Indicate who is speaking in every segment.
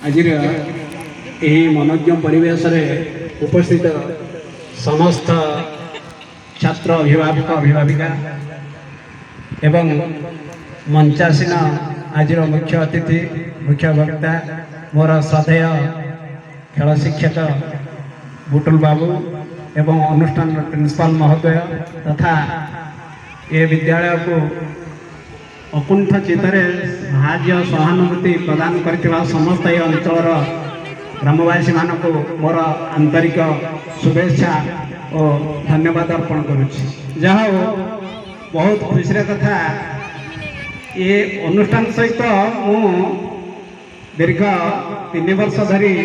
Speaker 1: आज मनोज्ञ परिवेश उपस्थित समस्त छात्र अभिभावक अभिभाविका एवं मंचासीन आज मुख्य अतिथि मुख्य वक्ता मोर श्रद्धेय खेल शिक्षक बुटुल बाबू एवं अनुष्ठान प्रिंसिपाल महोदय तथा ये विद्यालय को अकुंठ चित्तरे साहाय्य सहानुभूति प्रदान करथिबा समस्त ये अंचल ग्रामवासी मानक मोर आंतरिक शुभेच्छा और धन्यवाद अर्पण करुच्ची। जहा बहुत खुशी कथा ये अनुष्ठान सहित मु दीर्घ 3 वर्ष धरी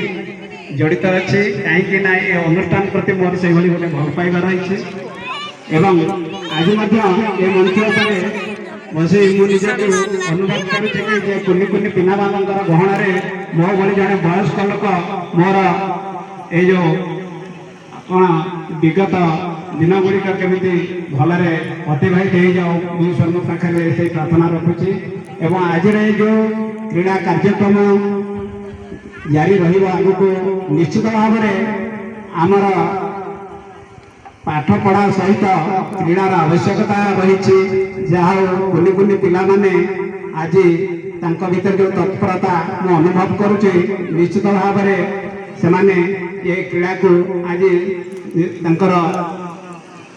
Speaker 1: जड़ित अच्छी कहीं ये अनुष्ठान प्रति मोर से गोटे भल पाइबा रही एवं आज ये मंच पर बस मुझे अनुभव करुच्चे कुनि कुनि पिला गहण मो भली जड़े वयस्क लोक मोर ये जो कौन विगत दिन गुड़िक केमी भलरे अतिबाहित हो जाओ ईश्वर पाखे से प्रार्थना रखुची एवं आज जो क्रीड़ा कार्यक्रम जारी रगको निश्चित भाव में आमर पाठ पढ़ा सहित क्रीड़ार आवश्यकता रही जहाँ कुनि कुनि पिला माने आज भीतर जो तत्परता मु अनुभव करुचे निश्चित भाव में से माने ये क्रीड़ा को आज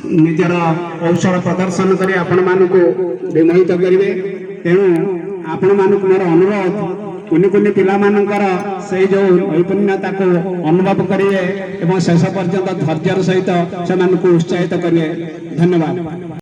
Speaker 1: निजर कौशल प्रदर्शन कर आपण मानक विमोहित करेंगे। तेणु आपण मानक मोर अनुरोध कुनि कुनि पिला मानकर से जो नैपुण्यता को अनुभव करेंगे एवं शेष पर्यंत धैर्य सहित से उत्साहित करेंगे। धन्यवाद।